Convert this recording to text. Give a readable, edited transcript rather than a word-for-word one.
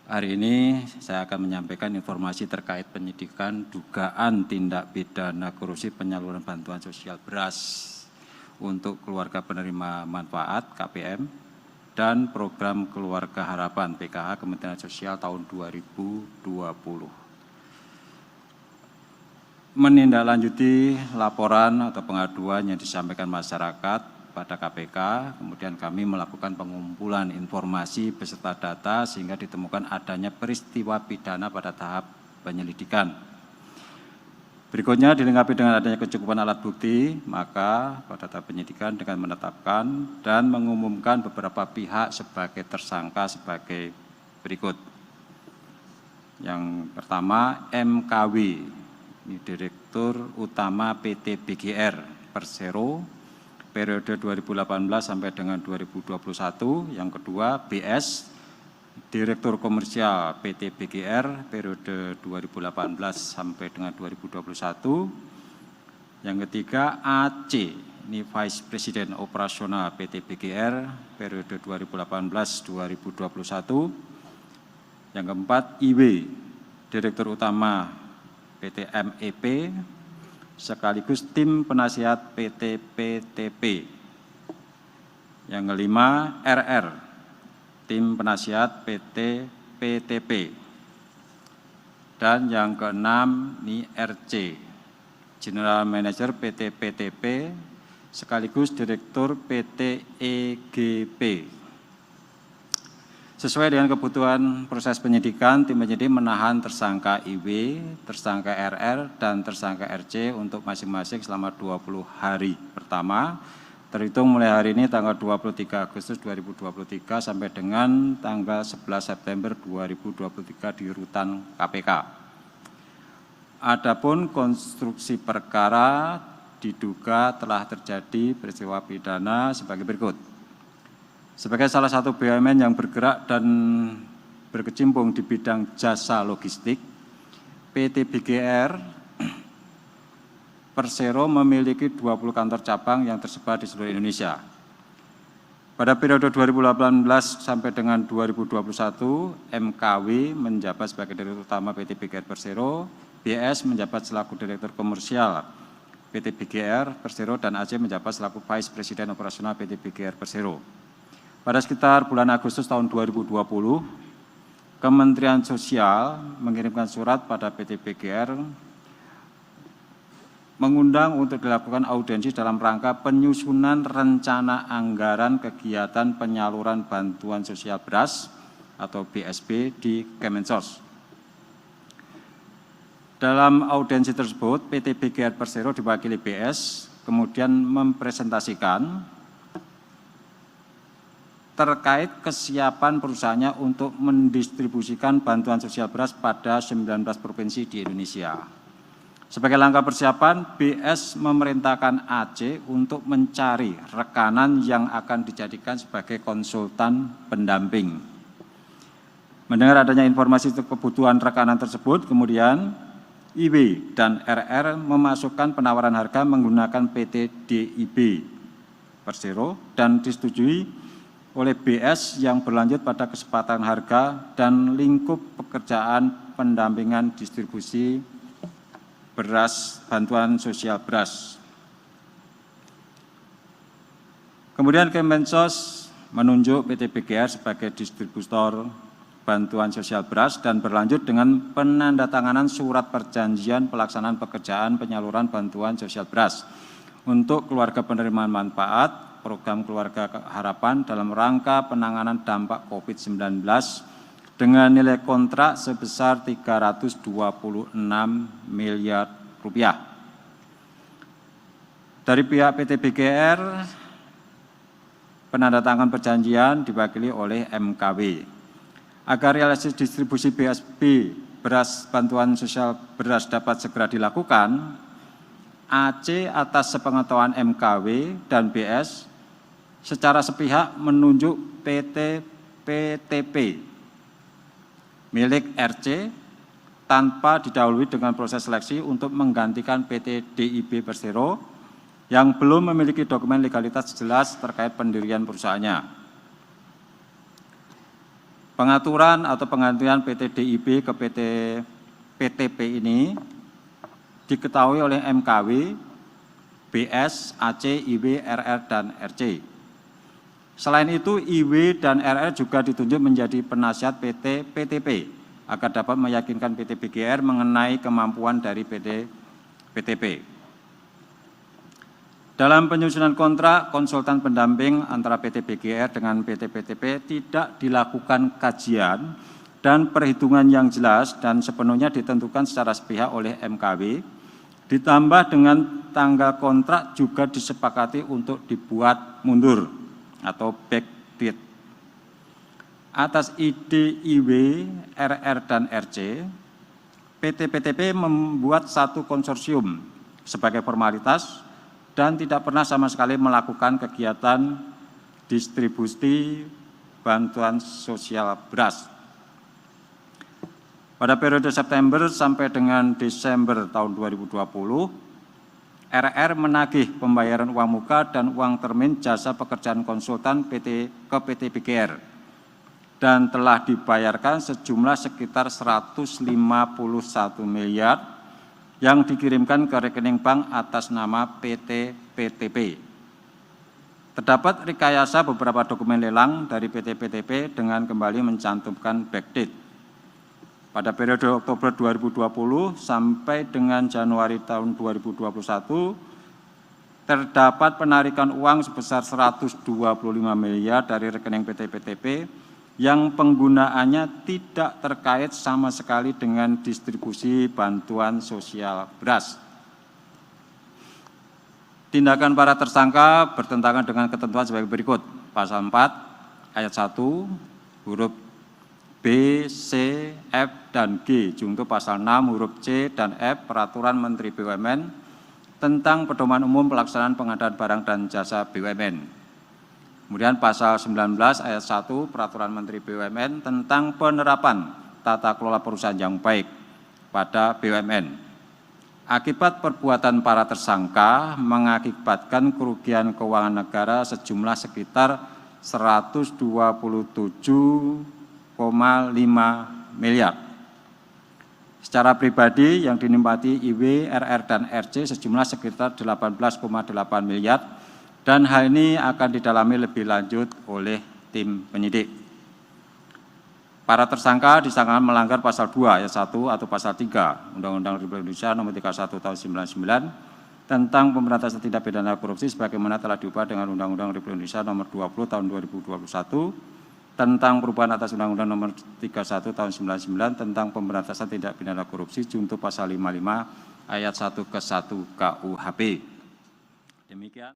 Hari ini saya akan menyampaikan informasi terkait penyidikan dugaan tindak pidana korupsi penyaluran bantuan sosial beras untuk keluarga penerima manfaat KPM dan program Keluarga Harapan PKH Kementerian Sosial tahun 2020. Menindaklanjuti laporan atau pengaduan yang disampaikan masyarakat pada KPK, kemudian kami melakukan pengumpulan informasi beserta data sehingga ditemukan adanya peristiwa pidana pada tahap penyelidikan. Berikutnya dilengkapi dengan adanya kecukupan alat bukti, maka pada tahap penyidikan dengan menetapkan dan mengumumkan beberapa pihak sebagai tersangka sebagai berikut. Yang pertama MKW, ini Direktur Utama PT BGR Persero, periode 2018 sampai dengan 2021. Yang kedua BS, Direktur Komersial PT BGR periode 2018 sampai dengan 2021. Yang ketiga AC, ini Vice President Operasional PT BGR periode 2018-2021. Yang keempat IW, Direktur Utama PT MEP sekaligus tim penasihat PT PTP. Yang kelima RR, tim penasihat PT PTP. Dan yang keenam ini RC, General Manager PT PTP sekaligus Direktur PT EGP. Sesuai dengan kebutuhan proses penyidikan, tim penyidik menahan tersangka IW, tersangka RR, dan tersangka RC untuk masing-masing selama 20 hari pertama, terhitung mulai hari ini tanggal 23 Agustus 2023 sampai dengan tanggal 11 September 2023 di rutan KPK. Adapun konstruksi perkara diduga telah terjadi peristiwa pidana sebagai berikut. Sebagai salah satu BUMN yang bergerak dan berkecimpung di bidang jasa logistik, PT BGR Persero memiliki 20 kantor cabang yang tersebar di seluruh Indonesia. Pada periode 2018 sampai dengan 2021, MKW menjabat sebagai Direktur Utama PT BGR Persero, BS menjabat selaku Direktur Komersial PT BGR Persero, dan AC menjabat selaku Vice President Operasional PT BGR Persero. Pada sekitar bulan Agustus tahun 2020, Kementerian Sosial mengirimkan surat pada PT BGR mengundang untuk dilakukan audiensi dalam rangka penyusunan rencana anggaran kegiatan penyaluran bantuan sosial beras atau BSB di Kemensos. Dalam audiensi tersebut, PT BGR Persero diwakili BS kemudian mempresentasikan terkait kesiapan perusahaannya untuk mendistribusikan bantuan sosial beras pada 19 provinsi di Indonesia. Sebagai langkah persiapan, BS memerintahkan AC untuk mencari rekanan yang akan dijadikan sebagai konsultan pendamping. Mendengar adanya informasi kebutuhan rekanan tersebut, kemudian IW dan RR memasukkan penawaran harga menggunakan PT DIB Persero dan disetujui oleh BS yang berlanjut pada kesepakatan harga dan lingkup pekerjaan pendampingan distribusi beras, bantuan sosial beras. Kemudian Kemensos menunjuk PT BGR sebagai distributor bantuan sosial beras dan berlanjut dengan penandatanganan surat perjanjian pelaksanaan pekerjaan penyaluran bantuan sosial beras untuk keluarga penerima manfaat program Keluarga Harapan dalam rangka penanganan dampak COVID-19 dengan nilai kontrak sebesar 326 miliar rupiah. Dari pihak PT BGR, penandatangan perjanjian diwakili oleh MKW. Agar realisasi distribusi BSB beras bantuan sosial beras dapat segera dilakukan, AC atas sepengetahuan MKW dan BS secara sepihak menunjuk PT PTP milik RC tanpa didahului dengan proses seleksi untuk menggantikan PT DIB Persero yang belum memiliki dokumen legalitas jelas terkait pendirian perusahaannya. Pengaturan atau penggantian PT DIB ke PT PTP ini diketahui oleh MKW, BS, AC, IW, RR, dan RC. Selain itu, IW dan RR juga ditunjuk menjadi penasihat PT PTP agar dapat meyakinkan PT BGR mengenai kemampuan dari PT PTP. Dalam penyusunan kontrak, konsultan pendamping antara PT BGR dengan PT PTP tidak dilakukan kajian dan perhitungan yang jelas dan sepenuhnya ditentukan secara sepihak oleh MKW, ditambah dengan tanggal kontrak juga disepakati untuk dibuat mundur atau backdate. Atas ide IW, RR, dan RC, PT PTP membuat satu konsorsium sebagai formalitas dan tidak pernah sama sekali melakukan kegiatan distribusi bantuan sosial beras. Pada periode September sampai dengan Desember tahun 2020, RR menagih pembayaran uang muka dan uang termin jasa pekerjaan konsultan ke PT BGR dan telah dibayarkan sejumlah sekitar 151 miliar yang dikirimkan ke rekening bank atas nama PT PTP. Terdapat rekayasa beberapa dokumen lelang dari PT PTP dengan kembali mencantumkan backdate. Pada periode Oktober 2020 sampai dengan Januari tahun 2021, terdapat penarikan uang sebesar 125 miliar dari rekening PT PTP yang penggunaannya tidak terkait sama sekali dengan distribusi bantuan sosial beras. Tindakan para tersangka bertentangan dengan ketentuan sebagai berikut. Pasal 4 ayat 1 huruf B, C, F, dan G, junto pasal 6 huruf C dan F Peraturan Menteri BUMN tentang pedoman umum pelaksanaan pengadaan barang dan jasa BUMN. Kemudian pasal 19 ayat 1 Peraturan Menteri BUMN tentang penerapan tata kelola perusahaan yang baik pada BUMN. Akibat perbuatan para tersangka mengakibatkan kerugian keuangan negara sejumlah sekitar 127,5 miliar. Secara pribadi yang dinikmati IW, RR, dan RC sejumlah sekitar 18,8 miliar. Dan hal ini akan didalami lebih lanjut oleh tim penyidik. Para tersangka disangkakan melanggar pasal 2 ayat 1 atau pasal 3 Undang-Undang Republik Indonesia Nomor 31 Tahun 1999 tentang pemberantasan tindak pidana korupsi sebagaimana telah diubah dengan Undang-Undang Republik Indonesia Nomor 20 Tahun 2021 tentang perubahan atas Undang-Undang Nomor 31 Tahun 1999 tentang pemberantasan tindak pidana korupsi junto pasal 55 ayat 1 ke 1 KUHP. Demikian.